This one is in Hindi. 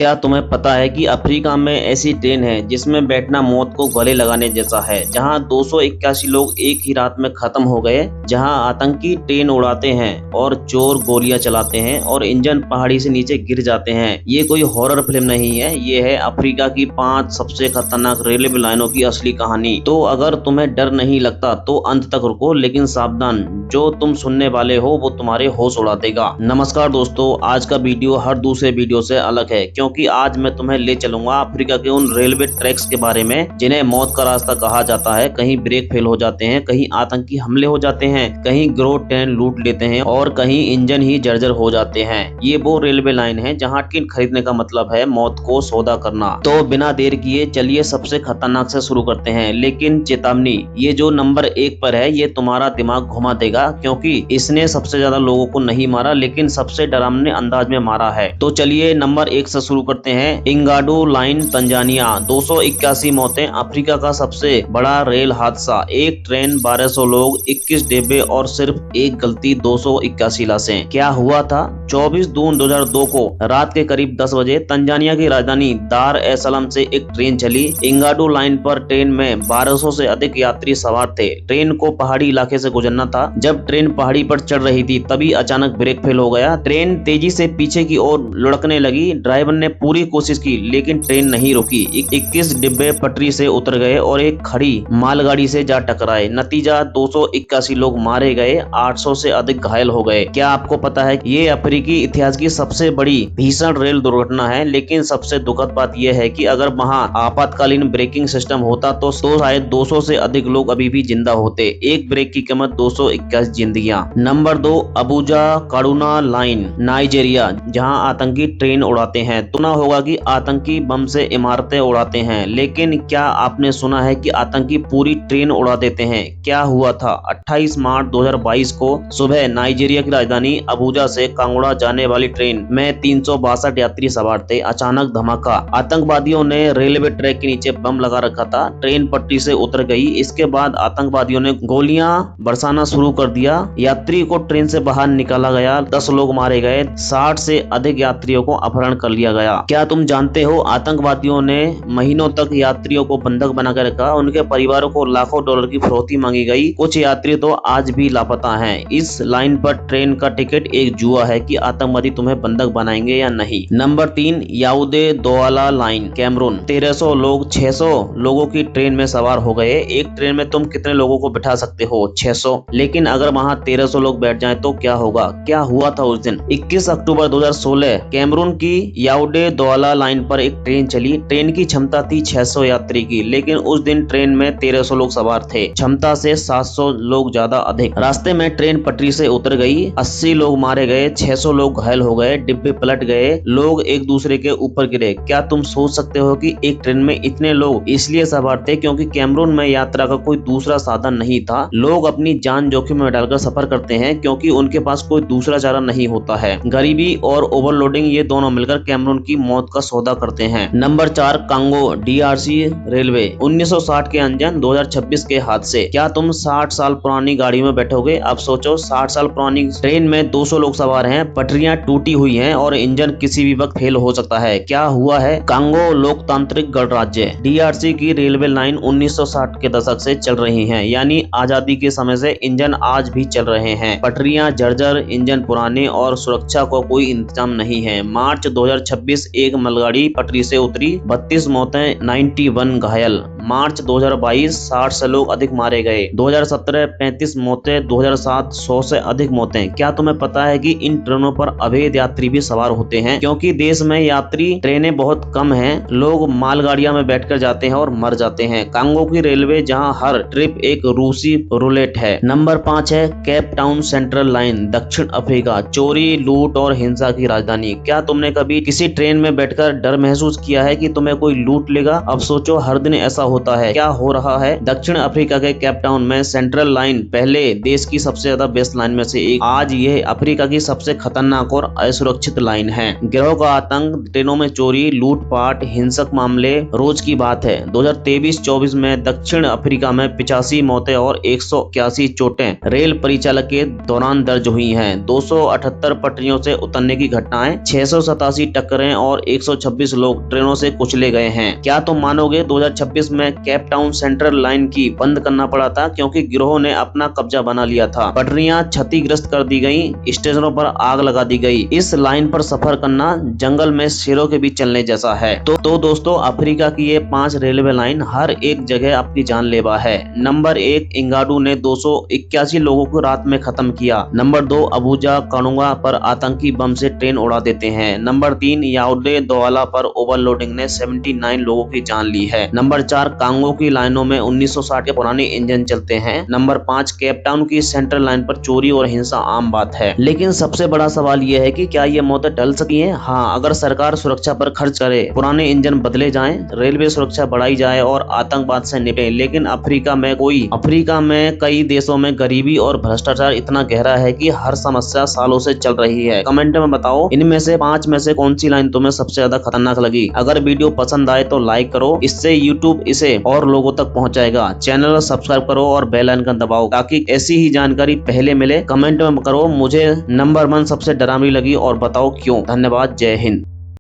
क्या तुम्हें पता है कि अफ्रीका में ऐसी ट्रेन है जिसमें बैठना मौत को गले लगाने जैसा है, जहां 281 लोग एक ही रात में खत्म हो गए, जहां आतंकी ट्रेन उड़ाते हैं और चोर गोलियां चलाते हैं और इंजन पहाड़ी से नीचे गिर जाते हैं। ये कोई हॉरर फिल्म नहीं है, ये है अफ्रीका की 5 सबसे खतरनाक रेलवे लाइनों की असली कहानी। तो अगर तुम्हें डर नहीं लगता तो अंत तक रुको, लेकिन सावधान, जो तुम सुनने वाले हो वो तुम्हारे होश उड़ा देगा। नमस्कार दोस्तों, आज का वीडियो हर दूसरे वीडियो से अलग है क्योंकि आज मैं तुम्हें ले चलूंगा अफ्रीका के उन रेलवे ट्रैक्स के बारे में जिन्हें मौत का रास्ता कहा जाता है। कहीं ब्रेक फेल हो जाते हैं, कहीं आतंकी हमले हो जाते हैं, कहीं ग्रोथ ट्रेन लूट लेते हैं और कहीं इंजन ही जर्जर हो जाते हैं। ये वो रेलवे लाइन है जहां टिकट खरीदने का मतलब है मौत को सौदा करना। तो बिना देर किए चलिए सबसे खतरनाक से शुरू करते हैं, लेकिन चेतावनी, ये जो नंबर 1 पर है ये तुम्हारा दिमाग घुमा देगा क्योंकि इसने सबसे ज्यादा लोगों को नहीं मारा लेकिन सबसे डरावने अंदाज में मारा है। तो चलिए नंबर 1 से शुरू करते हैं। इंगाडू लाइन, तंजानिया, 281 मौतें, अफ्रीका का सबसे बड़ा रेल हादसा। एक ट्रेन, 1200 लोग, 21 डिब्बे और सिर्फ एक गलती, 281 लाशें। क्या हुआ था? 24 जून 2002 को रात के करीब 10 बजे तंजानिया की राजधानी दार एस सलाम से एक ट्रेन चली। इंगाडू लाइन पर ट्रेन में 1200 से अधिक यात्री सवार थे। ट्रेन को पहाड़ी इलाके से गुजरना था। जब ट्रेन पहाड़ी पर चढ़ रही थी तभी अचानक ब्रेक फेल हो गया। ट्रेन तेजी से पीछे की ओर लुढ़कने लगी। ड्राइवर ने पूरी कोशिश की लेकिन ट्रेन नहीं रुकी। 21 डिब्बे पटरी से उतर गए और एक खड़ी मालगाड़ी से जा टकराए। नतीजा 281 लोग मारे गए, 800 से अधिक घायल हो गए। क्या आपको पता है ये अफ्रीकी इतिहास की सबसे बड़ी भीषण रेल दुर्घटना है? लेकिन सबसे दुखद बात यह है कि अगर वहां आपातकालीन ब्रेकिंग सिस्टम होता तो शायद 200 से अधिक लोग अभी भी जिंदा होते। एक ब्रेक की कीमत 221 जिंदगियां। नंबर 2, अबूजा काडुना लाइन, नाइजीरिया, जहां आतंकी ट्रेन उड़ाते हैं। सुना होगा कि आतंकी बम से इमारतें उड़ाते हैं, लेकिन क्या आपने सुना है कि आतंकी पूरी ट्रेन उड़ा देते हैं? क्या हुआ था? 28 मार्च 2022 को सुबह नाइजीरिया की राजधानी अबूजा से कांगड़ा जाने वाली ट्रेन में 362 यात्री सवार थे। अचानक धमाका, आतंकवादियों ने रेलवे ट्रैक के नीचे बम लगा रखा था। ट्रेन पटरी से उतर गई। इसके बाद आतंकवादियों ने गोलियां बरसाना शुरू कर दिया। यात्री को ट्रेन से बाहर निकाला गया। 10 लोग मारे गए, 60 से अधिक यात्रियों को अपहरण कर लिया गया। क्या तुम जानते हो आतंकवादियों ने महीनों तक यात्रियों को बंधक बनाकर रखा। उनके परिवारों को लाखों डॉलर की फिरौती मांगी गई। कुछ यात्री तो आज भी लापता हैं। इस लाइन पर ट्रेन का टिकट एक जुआ है कि आतंकवादी तुम्हें बंधक बनाएंगे या नहीं। नंबर 3, याऊदे दोआला लाइन, कैमरून, 1300 लोग, 600 लोगों की ट्रेन में सवार हो गए। एक ट्रेन में तुम कितने लोगों को बिठा सकते हो? 600। लेकिन अगर वहां 1300 लोग बैठ जाएं तो क्या होगा? क्या हुआ था उस दिन? 21 अक्टूबर 2016 कैमरून की याऊदे दोआला लाइन पर एक ट्रेन चली। ट्रेन की क्षमता थी 600 यात्री की, लेकिन उस दिन ट्रेन में 1300 लोग सवार थे, क्षमता से 700 लोग ज्यादा अधिक। रास्ते में ट्रेन पटरी से उतर गई। 80 लोग मारे गए, 600 लोग घायल हो गए, डिब्बे पलट गए, लोग एक दूसरे के ऊपर गिरे। क्या तुम सोच सकते हो कि एक ट्रेन में इतने लोग इसलिए सवार थे क्योंकि कैमरून में यात्रा का कोई दूसरा साधन नहीं था। लोग अपनी जान जोखिम में डालकर सफर करते हैं क्योंकि उनके पास कोई दूसरा चारा नहीं होता है। गरीबी और ओवरलोडिंग, ये दोनों मिलकर कैमरून की मौत का सौदा करते हैं। नंबर 4, कांगो डीआरसी रेलवे, 1960 के अंजन, 2026 के हादसे। क्या तुम 60 साल पुरानी गाड़ी में बैठोगे? अब सोचो, 60 साल पुरानी ट्रेन में 200 लोग सवार हैं, पटरियां टूटी हुई हैं और इंजन किसी भी वक्त फेल हो सकता है। क्या हुआ है? कांगो लोकतांत्रिक गणराज्य। डीआरसी की रेलवे लाइन 1960 के दशक से चल रही है, यानी आजादी के समय से इंजन आज भी चल रहे हैं। पटरियां जर्जर, इंजन पुराने और सुरक्षा को कोई इंतजाम नहीं है। मार्च 2026 एक मालगाड़ी पटरी से उतरी, 32 मौतें, 91 घायल। मार्च 2022 60 से लोग अधिक मारे गए। 2017 35 मौतें, 2007 100 से अधिक मौतें। क्या तुम्हें पता है कि इन ट्रेनों पर अवैध यात्री भी सवार होते हैं? क्योंकि देश में यात्री ट्रेनें बहुत कम हैं, लोग मालगाड़ियां में बैठकर जाते हैं और मर जाते हैं। कांगो की रेलवे, जहां हर ट्रिप एक रूसी रूलेट है। नंबर 5 है केप टाउन सेंट्रल लाइन, दक्षिण अफ्रीका, चोरी, लूट और हिंसा की राजधानी। क्या तुमने कभी किसी ट्रेन में बैठकर डर महसूस किया है कि तुम्हें कोई लूट लेगा? अब सोचो, हर दिन ऐसा होता होता है। क्या हो रहा है? दक्षिण अफ्रीका के केप टाउन में सेंट्रल लाइन पहले देश की सबसे ज्यादा बेस्ट लाइन में से एक, आज यह अफ्रीका की सबसे खतरनाक और असुरक्षित लाइन है। गिरोह का आतंक, ट्रेनों में चोरी, लूटपाट, हिंसक मामले रोज की बात है। 2023-24 में दक्षिण अफ्रीका में 85 मौतें और 181 चोटें रेल परिचालन के दौरान दर्ज हुई हैं। 278 पटरियों से उतरने की घटनाएं, 687 टक्करें और 126 लोग ट्रेनों से कुचले गए हैं। क्या तुम मानोगे 2026 में केप टाउन सेंट्रल लाइन की बंद करना पड़ा था क्योंकि गिरोह ने अपना कब्जा बना लिया था। पटरियां क्षतिग्रस्त कर दी गई, स्टेशनों पर आग लगा दी गई। इस लाइन पर सफर करना जंगल में शेरों के बीच चलने जैसा है। तो दोस्तों, अफ्रीका की ये 5 रेलवे लाइन हर एक जगह आपकी जानलेवा है। नंबर 1, इंगाडू ने 281 लोगों को रात में खत्म किया। नंबर 2, अबूजा कानुंगा पर आतंकी बम से ट्रेन उड़ा देते हैं। नंबर 3, याओडे दोआला पर ओवरलोडिंग ने 79 लोगों की जान ली है। नंबर 4, कांगो की लाइनों में 1960 के पुराने इंजन चलते हैं। नंबर 5, केप टाउन की सेंट्रल लाइन पर चोरी और हिंसा आम बात है। लेकिन सबसे बड़ा सवाल यह है कि क्या ये मौतें टल सकी हैं? हाँ, अगर सरकार सुरक्षा पर खर्च करे, पुराने इंजन बदले जाएं, रेलवे सुरक्षा बढ़ाई जाए और आतंकवाद से निपटे। लेकिन अफ्रीका में कई देशों में गरीबी और भ्रष्टाचार इतना गहरा है कि हर समस्या सालों से चल रही है। कमेंट में बताओ, इनमें से 5 में से कौन सी लाइन तुम्हें सबसे ज्यादा खतरनाक लगी। अगर वीडियो पसंद आए तो लाइक करो, इससे यूट्यूब इसे और लोगों तक पहुंचाएगा। चैनल सब्सक्राइब करो और बेल आइकन दबाओ ताकि ऐसी ही जानकारी पहले मिले। कमेंट में करो मुझे नंबर 1 सबसे डरावनी लगी और बताओ क्यों। धन्यवाद। जय हिंद।